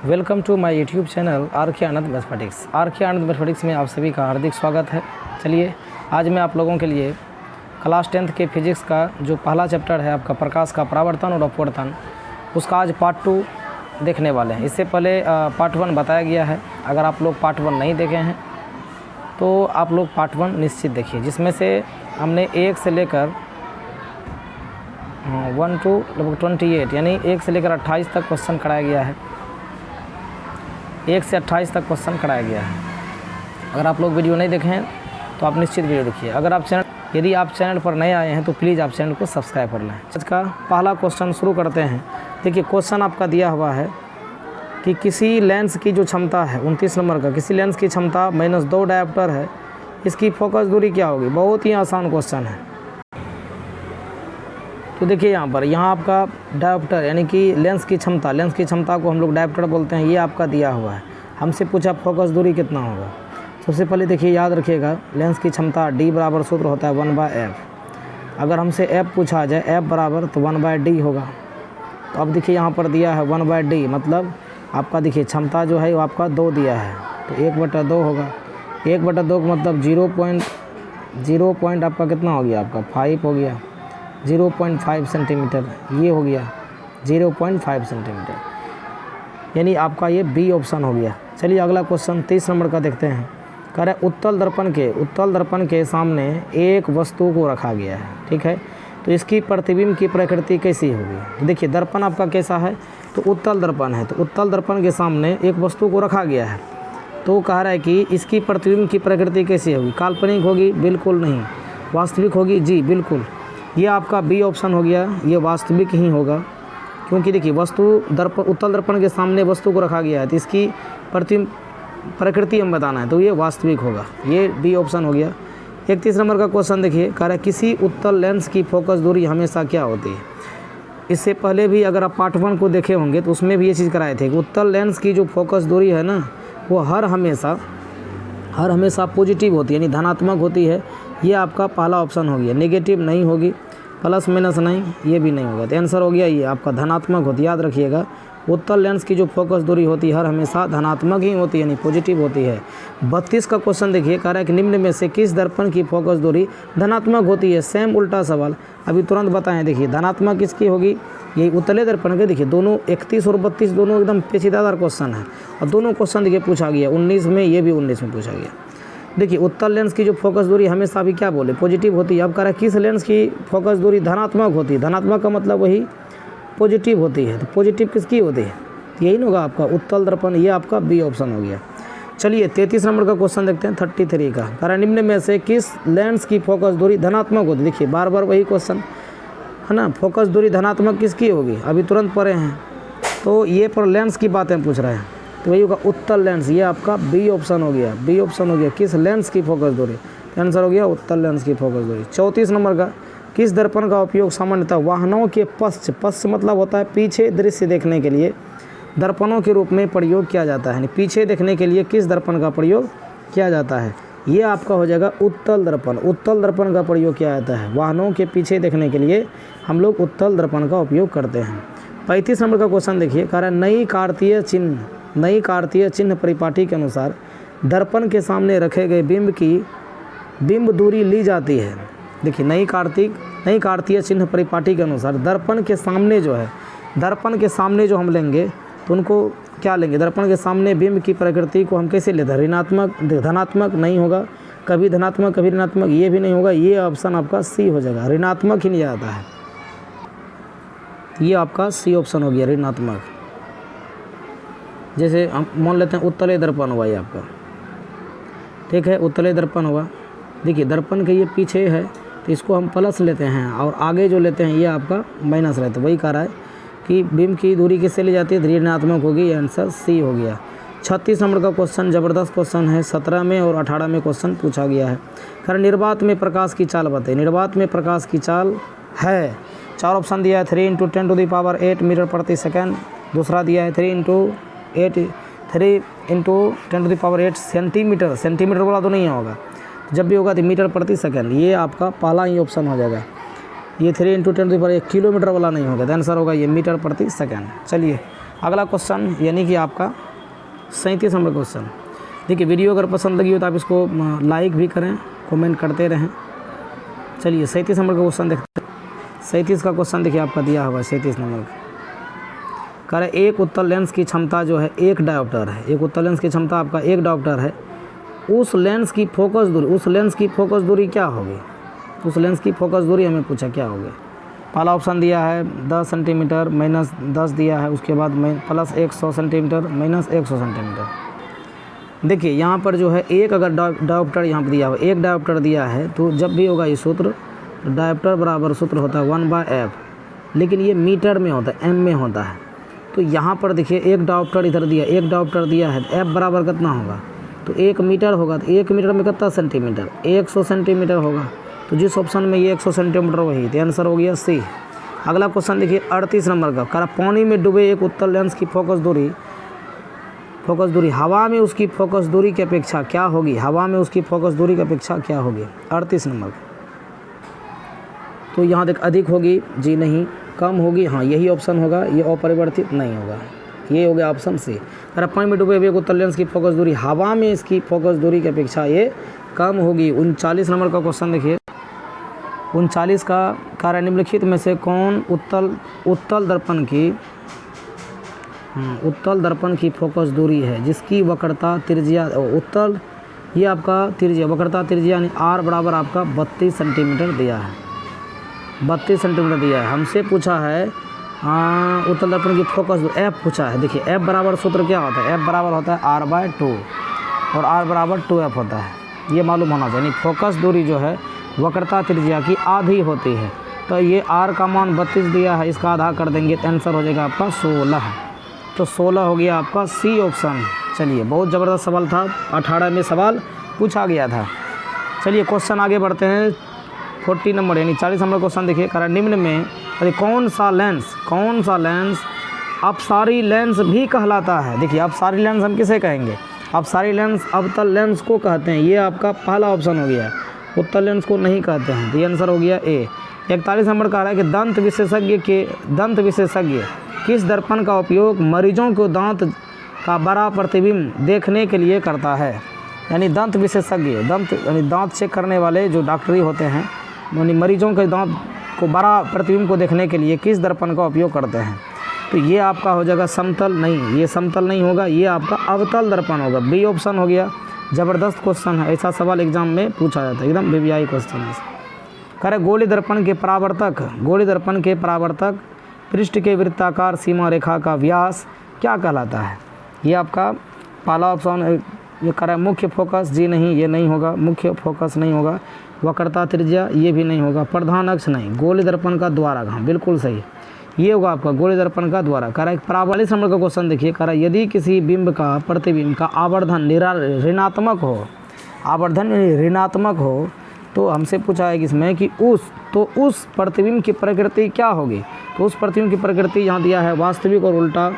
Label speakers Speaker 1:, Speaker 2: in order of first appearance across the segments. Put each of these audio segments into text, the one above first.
Speaker 1: Welcome to my YouTube channel R K Anand mathematics. Are K Anand mathematics में आप सभी का हार्दिक स्वागत है। चलिए आज मैं आप लोगों के लिए क्लास 10th के फिजिक्स का जो पहला चैप्टर है आपका प्रकाश का परावर्तन और अपवर्तन, उसका आज पार्ट 2 देखने वाले हैं। इससे पहले पार्ट 1 बताया गया है। अगर आप लोग पार्ट 1 नहीं देखे हैं तो आप लोग पार्ट 1 निश्चित देखिए, जिसमें से हमने 1 से लेकर 1 to लगभग 28 यानी 1 से लेकर 28 तक क्वेश्चन कराया गया है। 1 से 28 तक क्वेश्चन कराया गया है। अगर आप लोग वीडियो नहीं देखे हैं तो आप निश्चित वीडियो देखिए। यदि आप चैनल पर नए आए हैं तो प्लीज़ आप चैनल को सब्सक्राइब कर लें। आज का पहला क्वेश्चन शुरू करते हैं। देखिए क्वेश्चन आपका दिया हुआ है कि किसी लेंस की जो क्षमता है 29 नंबर का, किसी लेंस की क्षमता -2 डायोप्टर है, इसकी फोकस दूरी क्या होगी। बहुत ही आसान क्वेश्चन है। तो देखिए यहाँ आपका डायोप्टर यानी कि लेंस की क्षमता को हम लोग डायोप्टर बोलते हैं। ये आपका दिया हुआ है। हमसे पूछा फोकस दूरी कितना होगा। सबसे पहले देखिए याद रखिएगा, लेंस की क्षमता D बराबर सूत्र होता है 1/f। अगर हमसे f पूछा जाए, f बराबर तो 1/d होगा। तो अब देखिए यहाँ पर दिया है 1/d, मतलब आपका देखिए क्षमता जो है वो आपका 2 दिया है, तो 1/2 होगा। 1/2 का मतलब 0. आपका कितना हो गया, आपका 5 हो गया। 0.5 सेंटीमीटर ये हो गया, 0.5 सेंटीमीटर, यानी आपका ये बी ऑप्शन हो गया। चलिए अगला क्वेश्चन 30 नंबर का देखते हैं। कह रहे उत्तल दर्पण के सामने एक वस्तु को रखा गया है, ठीक है, तो इसकी प्रतिबिंब की प्रकृति कैसी होगी। तो देखिए दर्पण आपका कैसा है, तो उत्तल दर्पण है, तो उत्तल दर्पण के सामने एक वस्तु को रखा गया है। तो कह रहा है कि इसकी प्रतिबिंब की प्रकृति कैसी होगी। काल्पनिक होगी, बिल्कुल नहीं। वास्तविक होगी, जी बिल्कुल। ये आपका बी ऑप्शन हो गया, ये वास्तविक ही होगा, क्योंकि देखिए उत्तल दर्पण के सामने वस्तु को रखा गया है, तो इसकी प्रकृति हम बताना है, तो ये वास्तविक होगा। ये बी ऑप्शन हो गया। 31 नंबर का क्वेश्चन देखिए, कह रहा है किसी उत्तल लेंस की फोकस दूरी हमेशा क्या होती है। इससे पहले भी अगर आप पार्ट 1 को देखे होंगे तो उसमें भी ये चीज़ कराए थे कि उत्तल लेंस की जो फोकस दूरी है ना, वो हर हमेशा पॉजिटिव होती है, यानी धनात्मक होती है। ये आपका पहला ऑप्शन हो गया। नेगेटिव नहीं होगी, प्लस माइनस नहीं, ये भी नहीं होगा। तो आंसर हो गया ये आपका धनात्मक होती है। याद रखिएगा, उत्तल लेंस की जो फोकस दूरी होती है हर हमेशा धनात्मक ही होती है, यानी पॉजिटिव होती है। 32 का क्वेश्चन देखिए, कह रहा है कि निम्न में से किस दर्पण की फोकस दूरी धनात्मक होती है। सेम उल्टा सवाल, अभी तुरंत बताएं। देखिए धनात्मक किसकी होगी, यही उत्तले दर्पण के। देखिए दोनों 31 और 32 दोनों एकदम पेचीदार क्वेश्चन है, और दोनों क्वेश्चन देखिए पूछा गया 19 में, ये भी 19 में पूछा गया। देखिए उत्तल लेंस की जो फोकस दूरी हमेशा भी क्या बोले, पॉजिटिव होती है। अब कह रहा है किस लेंस की फोकस दूरी धनात्मक होती है। धनात्मक का मतलब वही पॉजिटिव होती है, तो पॉजिटिव किसकी होती है, यही ना होगा आपका उत्तल दर्पण। ये आपका बी ऑप्शन हो गया। चलिए 33 नंबर का क्वेश्चन देखते हैं 33 का। कह रहा है निम्न में से किस लेंस की फोकस दूरी धनात्मक होती है। देखिए बार बार वही क्वेश्चन है ना, फोकस दूरी धनात्मक किसकी होगी, अभी तुरंत पढ़े हैं। तो ये पर लेंस की बातें पूछ रहे हैं, तो वही होगा उत्तल लेंस। ये आपका बी ऑप्शन हो गया, बी ऑप्शन हो गया। किस लेंस की फोकस दूरी, आंसर हो गया उत्तल लेंस की फोकस दूरी। 34 नंबर का, किस दर्पण का उपयोग सामान्यतः वाहनों के पश्च मतलब होता है पीछे दृश्य देखने के लिए दर्पणों के रूप में प्रयोग किया जाता है। पीछे देखने के लिए किस दर्पण का प्रयोग किया जाता है। ये आपका हो जाएगा उत्तल दर्पण। उत्तल दर्पण का प्रयोग किया जाता है वाहनों के पीछे देखने के लिए, हम लोग उत्तल दर्पण का उपयोग करते हैं। 35 नंबर का क्वेश्चन देखिए, कह रहा है नई कार्तीय चिन्ह परिपाटी के अनुसार दर्पण के सामने रखे गए बिंब की बिंब दूरी ली जाती है। देखिए नई कार्तीय चिन्ह परिपाटी के अनुसार दर्पण के सामने जो हम लेंगे तो उनको क्या लेंगे, दर्पण के सामने बिंब की प्रकृति को हम कैसे लेते हैं, ऋणात्मक। धनात्मक नहीं होगा, कभी धनात्मक कभी ऋणात्मक, ये भी नहीं होगा। ये ऑप्शन आपका सी हो जाएगा, ऋणात्मक ही नहीं आता है। ये आपका सी ऑप्शन हो गया, ऋणात्मक। जैसे हम मान लेते हैं उत्तले दर्पण हुआ, ये आपका ठीक है, उत्तले दर्पण हुआ। देखिए दर्पण के ये पीछे है तो इसको हम प्लस लेते हैं, और आगे जो लेते हैं ये आपका माइनस रहता है। वही कह रहा है कि बिंब की दूरी किससे ली जाती है, ऋणात्मक होगी। आंसर सी हो गया। 36 नंबर का क्वेश्चन ज़बरदस्त क्वेश्चन है। 17 में और 18 में क्वेश्चन पूछा गया है। खैर निर्वात में प्रकाश की चाल बताइए। निर्वात में प्रकाश की चाल है, 4 ऑप्शन दिया है। 3 × 10⁸ मीटर प्रति सेकेंड। दूसरा दिया है 3 × 10⁸ सेंटीमीटर वाला तो नहीं होगा, जब भी होगा तो मीटर प्रति सेकेंड। ये आपका पहला ही ऑप्शन हो जाएगा। ये 3 × 10⁸ किलोमीटर वाला नहीं होगा, तो आंसर होगा ये मीटर प्रति सेकेंड। चलिए अगला क्वेश्चन यानी कि आपका 37 नंबर क्वेश्चन। देखिए वीडियो अगर पसंद लगी हो तो आप इसको लाइक भी करें, कमेंट करते रहें। चलिए 37 नंबर का क्वेश्चन देखते हैं। 37 का क्वेश्चन देखिए आपका दिया हुआ है 37 नंबर का। कह रहे एक उत्तल लेंस की क्षमता जो है 1 डायोप्टर है। एक उत्तल लेंस की क्षमता आपका 1 डायोप्टर है। उस लेंस की फोकस दूरी क्या होगी? उस लेंस की फोकस दूरी हमें पूछा क्या होगी। पहला ऑप्शन दिया है 10 सेंटीमीटर माइनस 10 दिया है, उसके बाद प्लस 100 सेंटीमीटर माइनस 100 सेंटीमीटर। देखिए यहाँ पर जो है एक अगर डायोप्टर यहाँ पर दिया हुआ, 1 डायोप्टर दिया है तो जब भी होगा ये सूत्र, डायोप्टर बराबर सूत्र होता है 1/f, लेकिन ये मीटर में होता है, m में होता है। तो यहाँ पर देखिए 1 डायोप्टर इधर दिया, 1 डायोप्टर दिया है, f बराबर कितना होगा? तो 1 मीटर होगा। तो 1 मीटर में कितना सेंटीमीटर? 100 सेंटीमीटर होगा। तो जिस ऑप्शन में ये 100 सेंटीमीटर वही, तो आंसर हो गया सी। अगला क्वेश्चन देखिए 38 नंबर का। कह रहा पानी में डूबे एक उत्तल लेंस की फोकस दूरी हवा में उसकी फोकस दूरी की अपेक्षा क्या होगी? हवा में उसकी फोकस दूरी की अपेक्षा क्या होगी? 38 नंबर। तो यहाँ देख अधिक होगी जी नहीं, कम होगी हाँ, यही ऑप्शन होगा, ये अपरिवर्तित नहीं होगा, ये हो गया ऑप्शन सी। अगर पानी में डूबे हुए एक उत्तल लेंस की फोकस दूरी हवा में इसकी फोकस दूरी की अपेक्षा ये कम होगी। 39 नंबर का क्वेश्चन देखिए। 39 का कार्य निम्नलिखित में से कौन उत्तल दर्पण की फोकस दूरी है जिसकी वक्रता त्रिज्या उत्तल, ये आपका त्रिज्या वक्रता त्रिज्या यानी r बराबर आपका 32 सेंटीमीटर दिया है, 32 सेंटीमीटर दिया है। हमसे पूछा है उत्तल दर्पण की फोकस f पूछा है। देखिए f बराबर सूत्र क्या होता है? f बराबर होता है r/2 और r बराबर 2f होता है, ये मालूम होना चाहिए। फोकस दूरी जो है वक्रता त्रिज्या की आधी होती है। तो ये r का मान 32 दिया है, इसका आधा कर देंगे तो आंसर हो जाएगा आपका 16। तो 16 हो गया आपका सी ऑप्शन। चलिए बहुत ज़बरदस्त सवाल था, 18 में सवाल पूछा गया था। चलिए क्वेश्चन आगे बढ़ते हैं। 40 नंबर यानी 40 नंबर क्वेश्चन देखिए। कारण निम्न में कौन सा लेंस अपसारी लेंस भी कहलाता है? देखिए अपसारी लेंस हम किसे कहेंगे? अपसारी लेंस अवतल लेंस को कहते हैं। ये आपका पहला ऑप्शन हो गया, उत्तल लेंस को नहीं कहते हैं, तो ये आंसर हो गया ए। 41 नंबर कह रहा है कि दंत विशेषज्ञ किस दर्पण का उपयोग मरीजों को दांत का बड़ा प्रतिबिंब देखने के लिए करता है? यानी दंत विशेषज्ञ, यानी दांत चेक करने वाले जो डॉक्टरी होते हैं, यानी मरीजों के दांत को बड़ा प्रतिबिंब को देखने के लिए किस दर्पण का उपयोग करते हैं? तो ये आपका हो जाएगा समतल, नहीं ये समतल नहीं होगा, ये आपका अवतल दर्पण होगा। बी ऑप्शन हो गया। ज़बरदस्त क्वेश्चन है, ऐसा सवाल एग्जाम में पूछा जाता है, एकदम वीवीआई क्वेश्चन है। कह रहे गोली दर्पण के परावर्तक पृष्ठ के वृत्ताकार सीमा रेखा का व्यास क्या कहलाता है? ये आपका पहला ऑप्शन। ये कह रहा है मुख्य फोकस, जी नहीं ये नहीं होगा, मुख्य फोकस नहीं होगा। वक्रता त्रिज्या ये भी नहीं होगा। प्रधान अक्ष नहीं। गोली दर्पण का द्वारक, हाँ बिल्कुल सही, ये होगा आपका गोली दर्पण का द्वारक। कह रहा है 45 नंबर का क्वेश्चन देखिए। कह रहा है यदि किसी बिंब का प्रतिबिंब का आवर्धन ऋणात्मक हो तो हमसे पूछा है कि इसमें कि उस प्रतिबिंब की प्रकृति क्या होगी? तो उस प्रतिबिंब की प्रकृति यहाँ दिया है वास्तविक और उल्टा,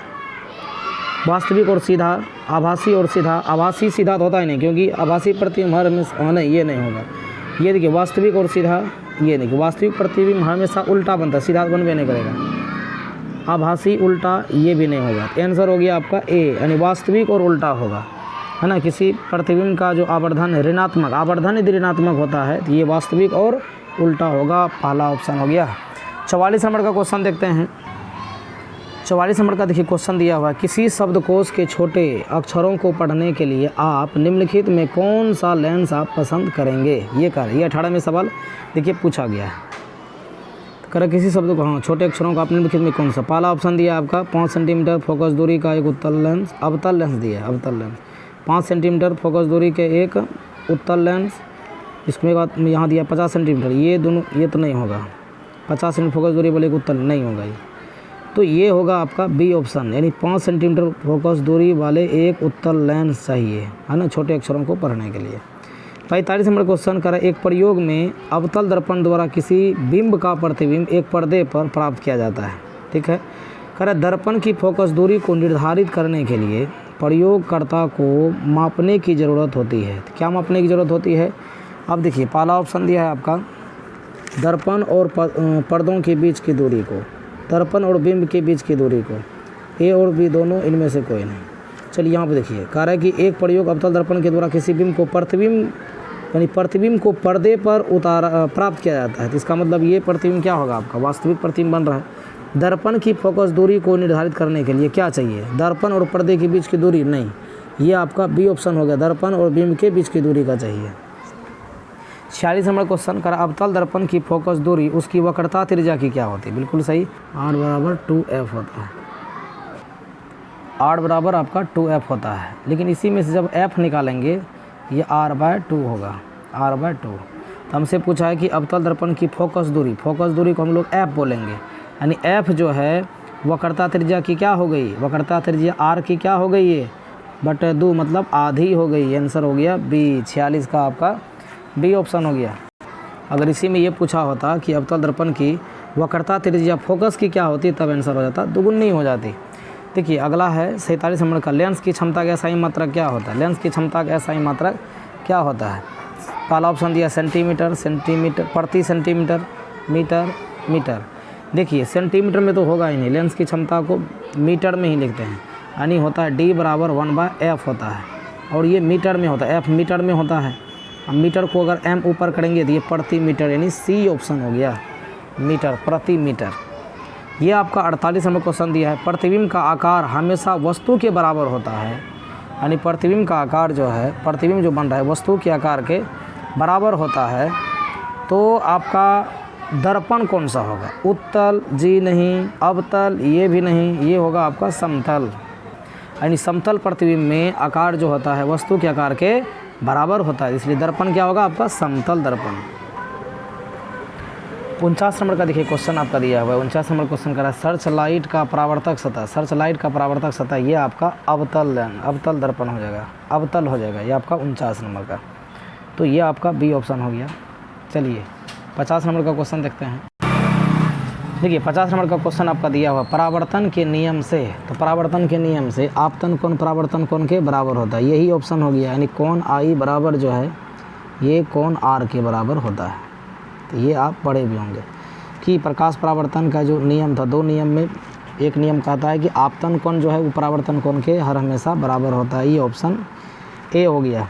Speaker 1: वास्तविक और सीधा, आभासी और सीधा। आभासी सीधा तो होता ही नहीं, क्योंकि आभासी प्रतिबिंब हमेशा नहीं, ये नहीं होगा। ये देखिए वास्तविक और सीधा, ये नहीं, वास्तविक प्रतिबिंब हमेशा उल्टा बनता है, सीधा बनबे नहीं करेगा। आभासी उल्टा ये भी नहीं होगा। तो आंसर हो गया आपका ए, यानी वास्तविक और उल्टा होगा, है ना। किसी प्रतिबिंब का जो आवर्धन है ऋणात्मक, आवर्धन यदि ऋणात्मक होता है तो ये वास्तविक और उल्टा होगा, पहला ऑप्शन हो गया। 44 नंबर का क्वेश्चन देखते हैं। 44 नंबर का देखिए क्वेश्चन दिया हुआ है, किसी शब्दकोश के छोटे अक्षरों को पढ़ने के लिए आप निम्नलिखित में कौन सा लेंस आप पसंद करेंगे? ये 18 में सवाल देखिए पूछा गया है। करें किसी शब्द को, हाँ छोटे अक्षरों का आप निम्नलिखित में कौन सा? पहला ऑप्शन दिया आपका 5 सेंटीमीटर फोकस दूरी का एक अवतल लेंस दिया है, अवतल लेंस 5 सेंटीमीटर फोकस दूरी के एक उत्तल लेंस। इसके बाद यहाँ दिया 50 सेंटीमीटर, ये दोनों ये तो नहीं होगा, 50 सेंटीमीटर फोकस दूरी वाले एक उत्तल नहीं होगा ये। तो ये होगा आपका बी ऑप्शन, यानी 5 सेंटीमीटर फोकस दूरी वाले एक उत्तल लेंस चाहिए, है ना, छोटे अक्षरों को पढ़ने के लिए। 45 नंबर क्वेश्चन करें, एक प्रयोग में अवतल दर्पण द्वारा किसी बिंब का प्रतिबिंब एक पर्दे पर प्राप्त किया जाता है, ठीक है। करें दर्पण की फोकस दूरी को निर्धारित करने के लिए प्रयोगकर्ता को मापने की ज़रूरत होती है। तो क्या मापने की ज़रूरत होती है? अब देखिए पहला ऑप्शन दिया है आपका दर्पण और पर्दों के बीच की दूरी को, दर्पण और बिंब के बीच की दूरी को, ए और बी दोनों इनमें से कोई नहीं। चलिए यहाँ पे देखिए, कह रहा है कि एक प्रयोग अवतल दर्पण के द्वारा किसी बिंब को प्रतिबिंब यानी प्रतिबिंब को पर्दे पर प्राप्त किया जाता है। तो इसका मतलब ये प्रतिबिंब क्या होगा, आपका वास्तविक प्रतिबिंब बन रहा है। दर्पण की फोकस दूरी को निर्धारित करने के लिए क्या चाहिए, दर्पण और पर्दे के बीच की दूरी, नहीं, ये आपका बी ऑप्शन हो गया, दर्पण और बिंब के बीच की दूरी का चाहिए। 46 नंबर क्वेश्चन कर अवतल दर्पण की फोकस दूरी उसकी वक्रता त्रिज्या की क्या होती है, बिल्कुल सही, r बराबर 2f होता है, r बराबर आपका 2f होता है। लेकिन इसी में से जब f निकालेंगे ये r/2 होगा, r/2। तो हमसे पूछा है कि अवतल दर्पण की फोकस दूरी को हम लोग f बोलेंगे, यानी f जो है वक्रता त्रिज्या की क्या हो गई, वक्रता त्रिज्या r की क्या हो गई है, बटे 2 मतलब आधी हो गई। आंसर हो गया बी, 46 का आपका बी ऑप्शन हो गया। अगर इसी में ये पूछा होता कि अवतल दर्पण की वक्रता त्रिज्या फोकस की क्या होती, तब आंसर हो जाता दुगुनी हो जाती। देखिए अगला है 47 नंबर का, लेंस की क्षमता का एसआई मात्रक क्या होता है, लेंस की क्षमता का एसआई मात्रक क्या होता है। पहला ऑप्शन दिया सेंटीमीटर, प्रति सेंटीमीटर, मीटर। देखिए सेंटीमीटर में तो होगा ही नहीं, लेंस की क्षमता को मीटर में ही लिखते हैं, यानी होता है D बराबर 1/f होता है, और ये मीटर में होता है, f मीटर में होता है। अब मीटर को अगर m ऊपर करेंगे तो ये प्रति मीटर, यानी C ऑप्शन हो गया, मीटर, प्रति मीटर। ये आपका 48 नंबर क्वेश्चन दिया है, प्रतिबिंब का आकार हमेशा वस्तु के बराबर होता है, यानी प्रतिबिंब का आकार जो है, प्रतिबिंब जो बन रहा है वस्तु के आकार के बराबर होता है, तो आपका दर्पण कौन सा होगा, उत्तल, जी नहीं, अवतल, ये भी नहीं, ये होगा आपका समतल। यानी समतल प्रतिबिंब में आकार जो होता है वस्तु के आकार के बराबर होता है, इसलिए दर्पण क्या होगा आपका, समतल दर्पण। 49 नंबर का देखिए क्वेश्चन आपका दिया हुआ है, 49 नंबर क्वेश्चन कर रहा है सर्च लाइट का परावर्तक सतह, ये आपका अवतल दर्पण हो जाएगा, अवतल हो जाएगा, ये आपका 49 नंबर का, तो ये आपका बी ऑप्शन हो गया। चलिए 50 नंबर का क्वेश्चन देखते हैं। देखिए 50 नंबर का क्वेश्चन आपका दिया हुआ, परावर्तन के नियम से, तो परावर्तन के नियम से आपतन कोण परावर्तन कोण के बराबर होता है, यही ऑप्शन हो गया, यानी कोण आई बराबर जो है ये कोण आर के बराबर होता है। तो ये आप पढ़े भी होंगे कि प्रकाश परावर्तन का जो नियम था, 2 नियम में एक नियम कहता है कि आपतन कोण जो है वो परावर्तन कोण के हर हमेशा बराबर होता है, ये ऑप्शन ए हो गया।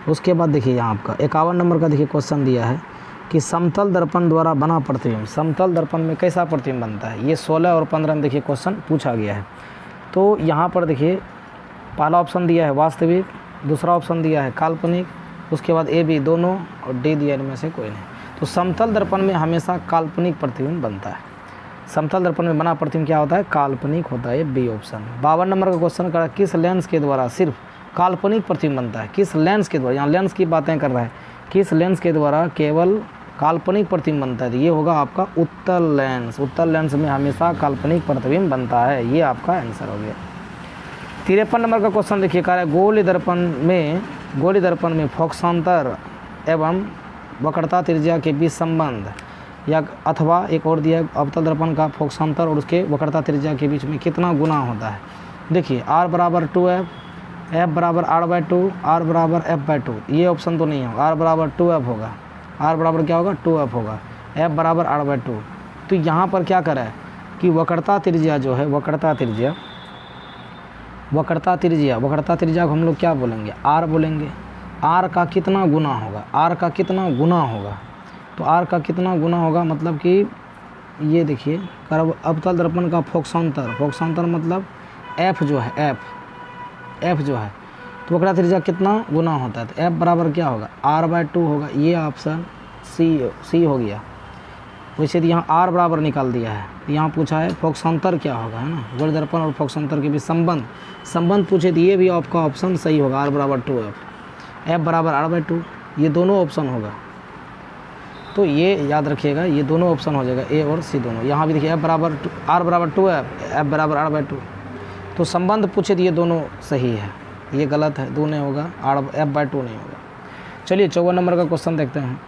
Speaker 1: उसके बाद देखिए यहाँ आपका 51 नंबर का देखिए क्वेश्चन दिया है कि समतल दर्पण द्वारा बना प्रतिबिंब, समतल दर्पण में कैसा प्रतिबिंब बनता है, ये 16 और 15 में देखिए क्वेश्चन पूछा गया है। तो यहाँ पर देखिए पहला ऑप्शन दिया है वास्तविक, दूसरा ऑप्शन दिया है काल्पनिक, उसके बाद ए बी दोनों, और डी दिया इनमें से कोई नहीं। तो समतल दर्पण में हमेशा काल्पनिक प्रतिबिंब बनता है, समतल दर्पण में बना प्रतिबिंब क्या होता है, काल्पनिक होता है, बी ऑप्शन। 52 नंबर का क्वेश्चन करा, किस लेंस के द्वारा सिर्फ काल्पनिक प्रतिबिंब बनता है, किस लेंस के द्वारा, यहाँ लेंस की बातें कर रहा है, किस लेंस के द्वारा केवल काल्पनिक प्रतिबिंब बनता है, तो ये होगा आपका उत्तल लेंस, उत्तल लेंस में हमेशा काल्पनिक प्रतिबिंब बनता है, ये आपका आंसर हो गया। 53 नंबर का क्वेश्चन देखिए, कह रहा है गोली दर्पण में फोकसांतर एवं वक्रता त्रिज्या के बीच संबंध, या अथवा एक और दिया अवतल दर्पण का फोकसांतर और उसके वक्रता त्रिज्या के बीच में कितना गुना होता है। देखिए r बराबर 2f, f बराबर r/2, r बराबर f/2, ये ऑप्शन तो नहीं होगा, r बराबर 2f होगा, r बराबर क्या होगा 2f होगा, f बराबर r/2। तो यहाँ पर क्या करा है कि वक्रता त्रिज्या जो है, वक्रता त्रिज्या को हम लोग क्या बोलेंगे, r बोलेंगे। r का कितना गुना होगा, r का कितना गुना होगा, तो r का कितना गुना होगा मतलब कि ये देखिए अवतल दर्पण का फोकसांतर मतलब f जो है, f जो है, तो वक्रता त्रिज्या कितना गुना होता है, तो f बराबर क्या होगा, r/2 होगा, ये ऑप्शन सी हो गया। वैसे तो यहाँ r बराबर निकाल दिया है, यहाँ पूछा है फोकसांतर क्या होगा, है ना, गोली दर्पण और फोकसांतर के बीच संबंध पूछे, तो ये भी आपका ऑप्शन सही होगा, r बराबर 2f, f बराबर r/2, ये दोनों ऑप्शन होगा। तो ये याद रखिएगा, ये दोनों ऑप्शन हो जाएगा, ए और सी दोनों। यहाँ भी देखिए r बराबर 2f, f बराबर r/2, तो संबंध पूछे तो ये दोनों सही है, ये गलत है, 2 नहीं होगा, f/2 नहीं होगा। चलिए 54 नंबर का क्वेश्चन देखते हैं।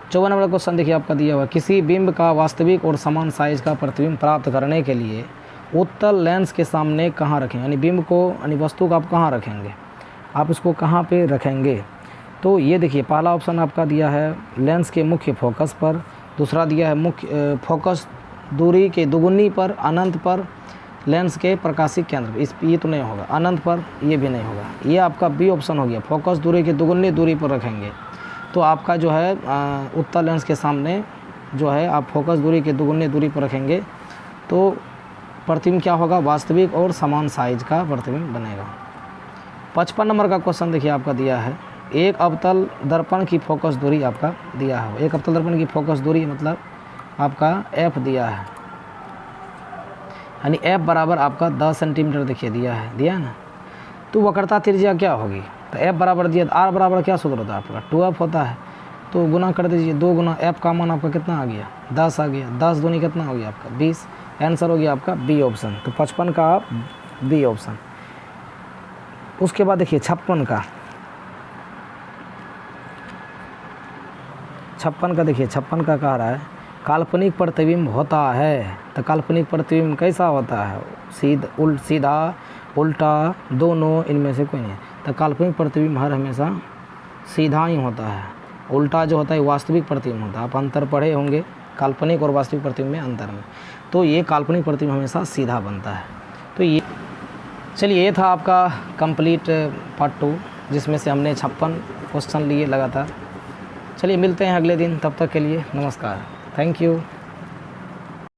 Speaker 1: 54 नंबर का क्वेश्चन देखिए आपका दिया हुआ, किसी बिंब का वास्तविक और समान साइज का प्रतिबिंब प्राप्त करने के लिए उत्तल लेंस के सामने कहाँ रखें, यानी बिंब को, यानी वस्तु को आप कहाँ रखेंगे, आप इसको कहाँ पे रखेंगे। तो ये देखिए पहला ऑप्शन आपका दिया है लेंस के मुख्य फोकस पर, दूसरा दिया है मुख्य फोकस दूरी के दुगुनी पर, अनंत पर, लेंस के प्रकाशीय केंद्र, इस ये तो नहीं होगा। अनंत पर, ये भी नहीं होगा। ये आपका बी ऑप्शन हो गया। फोकस दूरी की दुगुनी दूरी पर रखेंगे तो आपका जो है उत्तल लेंस के सामने जो है आप फोकस दूरी की दुगुनी दूरी पर रखेंगे तो प्रतिबिंब क्या होगा, वास्तविक और समान साइज का प्रतिबिंब बनेगा। 55 नंबर का क्वेश्चन देखिए आपका दिया है, एक अवतल दर्पण की फोकस दूरी आपका दिया है। एक अवतल दर्पण की फोकस दूरी मतलब आपका f दिया है, यानी f बराबर आपका 10 सेंटीमीटर देखिए दिया है ना। तो वक्रता त्रिज्या क्या होगी, तो f बराबर दिया, r बराबर क्या सूत्र होता है आपका 2f होता है। तो गुना कर दीजिए, 2 गुना f का मान आपका कितना आ गया 10 आ गया, 10 दूनी कितना हो गया आपका 20। आंसर हो गया आपका बी ऑप्शन। तो 55 का आप बी ऑप्शन। उसके बाद देखिए 56 का देखिए 56 का कह रहा है काल्पनिक प्रतिबिंब होता है। तो काल्पनिक प्रतिबिंब कैसा होता है, सीधा उल्टा दोनों, इनमें से कोई नहीं है। तो काल्पनिक प्रतिबिंब हर हमेशा सीधा ही होता है, उल्टा जो होता है वास्तविक प्रतिबिंब होता है। आप अंतर पढ़े होंगे काल्पनिक और वास्तविक प्रतिबिंब में अंतर में, तो ये काल्पनिक प्रतिबिंब हमेशा सीधा बनता है। तो ये चलिए, ये था आपका कंप्लीट पार्ट 2 जिसमें से हमने 56 क्वेश्चन लिए लगातार। चलिए मिलते हैं अगले दिन, तब तक के लिए नमस्कार, थैंक यू।